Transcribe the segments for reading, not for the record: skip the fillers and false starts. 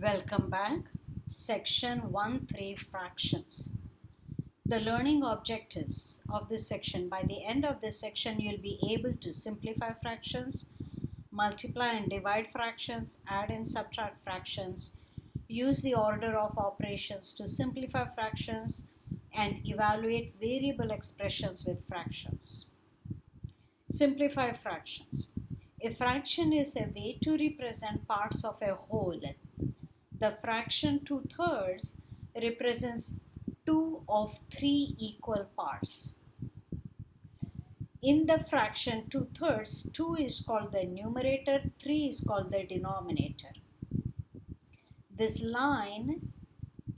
Welcome back. Section 1-3 Fractions. The learning objectives of this section. By the end of this section, you'll be able to simplify fractions, multiply and divide fractions, add and subtract fractions, use the order of operations to simplify fractions, and evaluate variable expressions with fractions. Simplify fractions. A fraction is a way to represent parts of a whole. The fraction 2/3 represents 2 of 3 equal parts. In the fraction 2/3, 2 is called the numerator, 3 is called the denominator. This line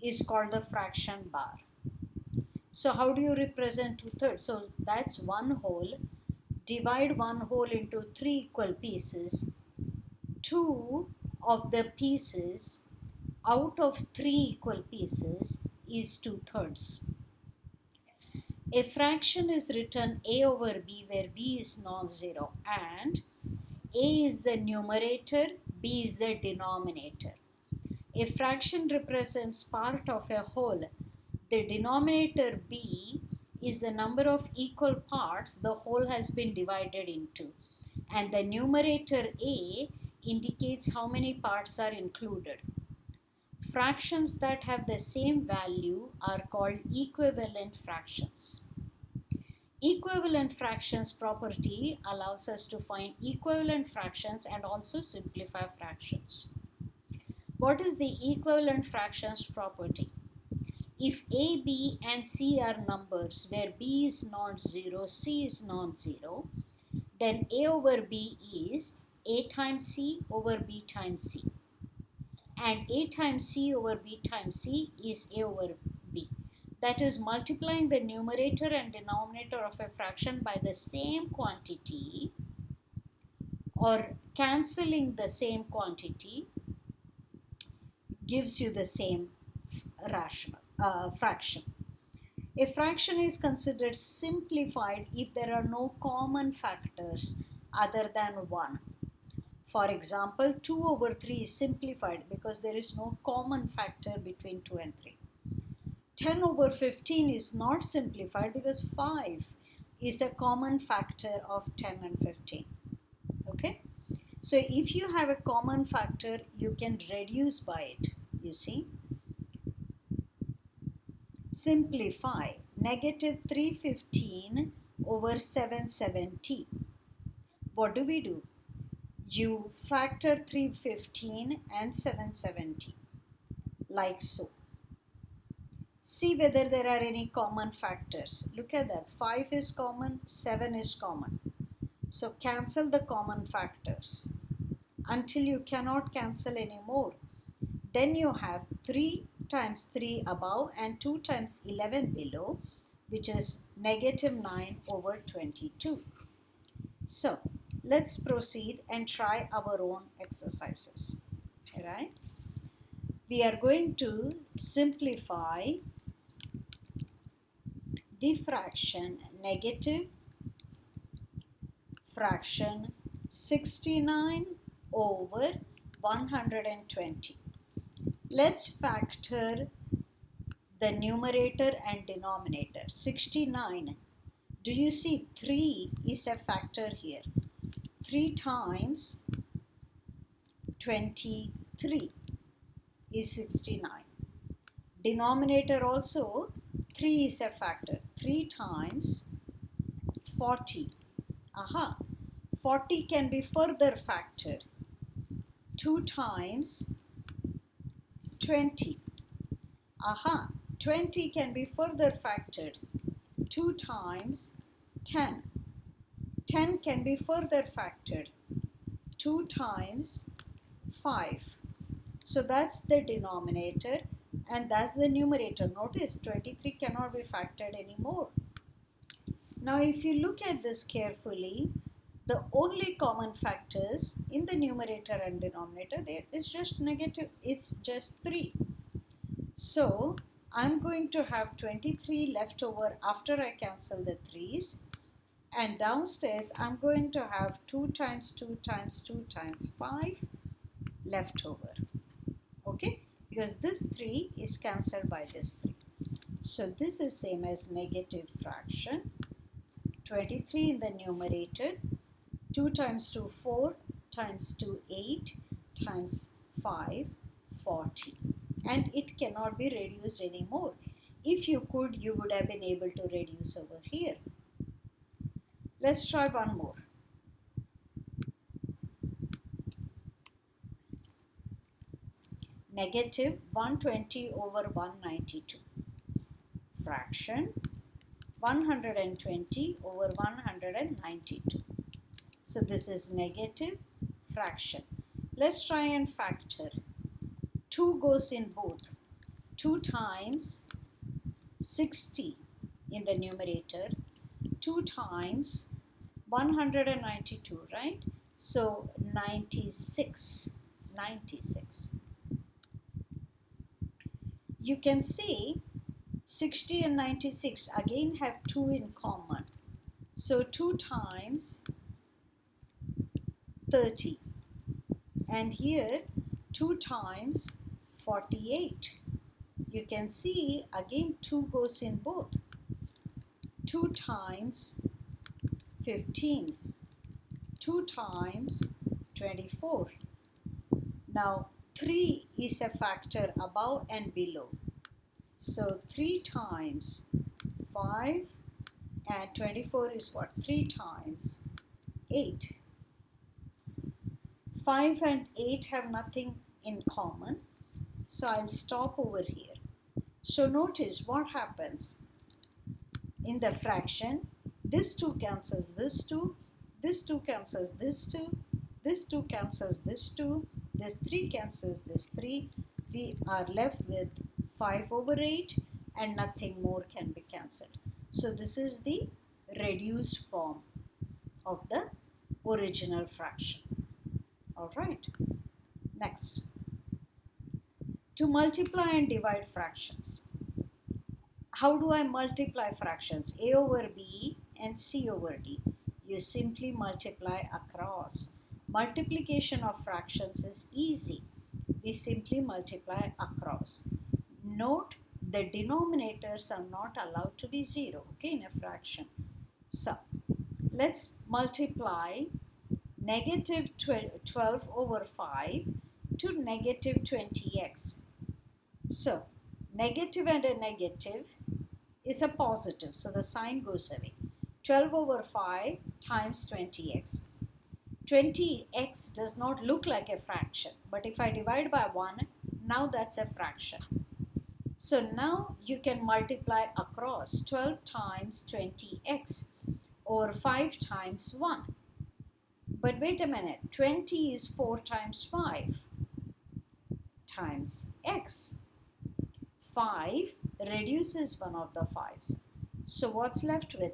is called the fraction bar. So how do you represent 2/3? So that's one whole. Divide one whole into 3 equal pieces. 2 of the pieces out of 3 equal pieces is 2/3. A fraction is written a over b where b is non-zero and a is the numerator, b is the denominator. A fraction represents part of a whole. The denominator b is the number of equal parts the whole has been divided into, and the numerator a indicates how many parts are included. Fractions that have the same value are called equivalent fractions. Equivalent fractions property allows us to find equivalent fractions and also simplify fractions. What is the equivalent fractions property? If a, b and c are numbers where b is not zero, c is non-zero, then a over b is a times c over b times c. And a times c over b times c is a over b. That is multiplying the numerator and denominator of a fraction by the same quantity or cancelling the same quantity gives you the same fraction. A fraction is considered simplified if there are no common factors other than 1. For example, 2 over 3 is simplified because there is no common factor between 2 and 3. 10 over 15 is not simplified because 5 is a common factor of 10 and 15. Okay? So if you have a common factor, you can reduce by it, you see. Simplify. Negative 315 over 770. What do? You factor 315 and 770 like so. See whether there are any common factors. Look at that. 5 is common, 7 is common. So cancel the common factors until you cannot cancel anymore. Then you have 3 times 3 above and 2 times 11 below, which is negative 9 over 22. So let's proceed and try our own exercises. Right? We are going to simplify the fraction negative fraction 69 over 120. Let's factor the numerator and denominator. 69. Do you see 3 is a factor here? 3 times 23 is 69. Denominator also 3 is a factor. 3 times 40. 40 can be further factored. 2 times 20. 20 can be further factored. 2 times 10. 10 can be further factored. 2 times 5. So that's the denominator and that's the numerator. Notice 23 cannot be factored anymore. Now if you look at this carefully, the only common factors in the numerator and denominator, there is just negative, it's just 3. So I'm going to have 23 left over after I cancel the 3's, and downstairs I'm going to have 2 times 2 times 2 times 5 left over. Okay, because this 3 is cancelled by this 3. So this is same as negative fraction. 23 in the numerator, 2 times 2, 4, times 2, 8, times 5, 40. And it cannot be reduced anymore. If you could, you would have been able to reduce over here. Let's try one more. Negative 120 over 192. Fraction 120 over 192. So this is negative fraction. Let's try and factor. 2 goes in both. 2 times 60 in the numerator, 2 times 192, right? So 96. You can see 60 and 96 again have 2 in common. So 2 times 30. And here 2 times 48. You can see again 2 goes in both. 2 times 15. 2 times 24. Now 3 is a factor above and below. So 3 times 5 and 24 is what? 3 times 8. 5 and 8 have nothing in common. So I'll stop over here. So notice what happens in the fraction. This 2 cancels this 2. This 2 cancels this 2. This 2 cancels this 2. This 3 cancels this 3. We are left with 5 over 8 and nothing more can be cancelled. So this is the reduced form of the original fraction. Alright, next. To multiply and divide fractions. How do I multiply fractions? A over B and C over D. You simply multiply across. Multiplication of fractions is easy. We simply multiply across. Note the denominators are not allowed to be 0, okay, in a fraction. So let's multiply negative 12 over 5 to negative 20x. So negative and a negative is a positive, so the sign goes away. 12 over 5 times 20x. 20x does not look like a fraction, but if I divide by 1, now that's a fraction. So now you can multiply across 12 times 20x or 5 times 1. But wait a minute, 20 is 4 times 5 times x. 5 reduces one of the 5's. So what's left with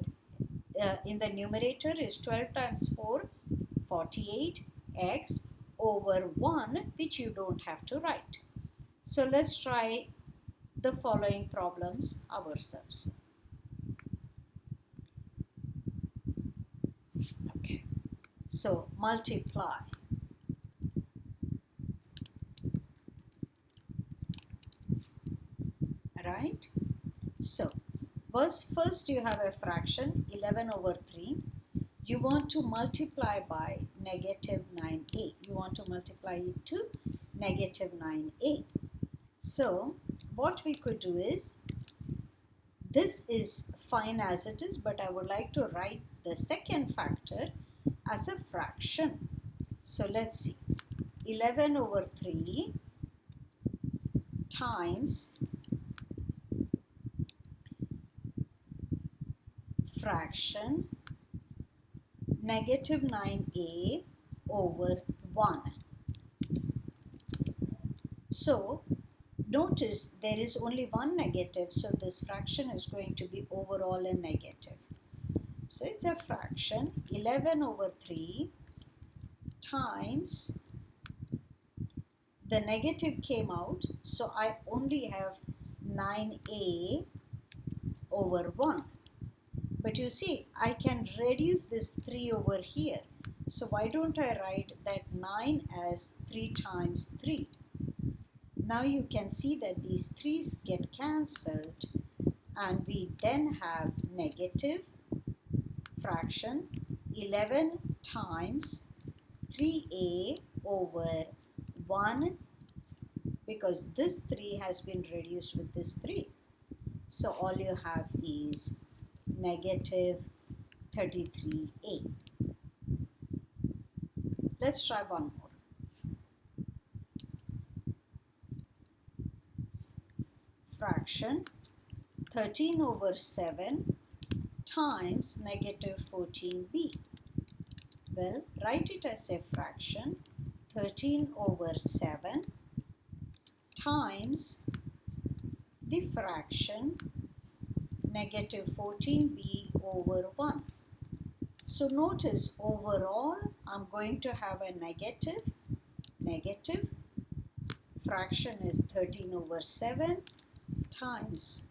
in the numerator is 12 times 4, 48x over 1, which you don't have to write. So let's try the following problems ourselves. Okay, so multiply. Right? So first you have a fraction 11 over 3. You want to multiply by negative 9a. You want to multiply it to negative 9a. So what we could do is, this is fine as it is, but I would like to write the second factor as a fraction. So let's see. 11 over 3 times fraction negative 9a over 1. So notice there is only one negative, so this fraction is going to be overall a negative. So it's a fraction 11 over 3 times, the negative came out, so I only have 9a over 1. But you see, I can reduce this 3 over here. So why don't I write that 9 as 3 times 3? Now you can see that these 3's get cancelled, and we then have negative fraction 11 times 3a over 1, because this 3 has been reduced with this 3. So all you have is negative 33a. Let's try one more. Fraction 13 over 7 times negative 14b. Well, write it as a fraction 13 over 7 times the fraction negative 14b over 1. So notice overall I'm going to have a negative fraction is 13 over 7 times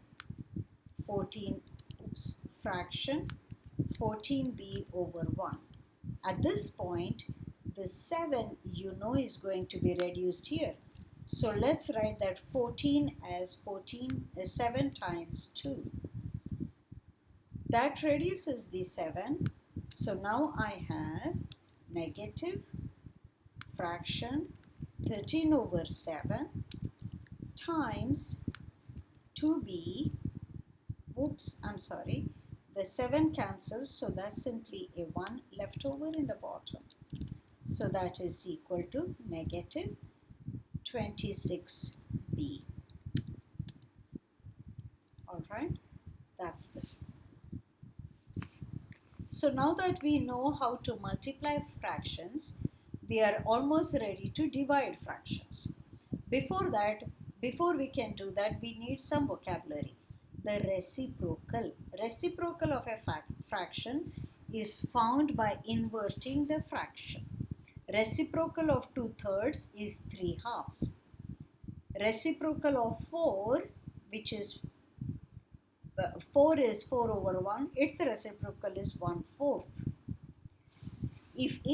fraction 14b over 1. At this point, the 7 is going to be reduced here. So let's write that 14 as 7 times 2. That reduces the 7. So now I have negative fraction 13 over 7 times 2b. The 7 cancels, so that's simply a 1 left over in the bottom. So that is equal to negative 26b. Alright, that's this. So now that we know how to multiply fractions, we are almost ready to divide fractions. Before we can do that, we need some vocabulary. The reciprocal of a fraction is found by inverting the fraction. Reciprocal of 2/3 is 3/2. Reciprocal of 4, which is 4 is 4 over 1, its reciprocal is 1/4. If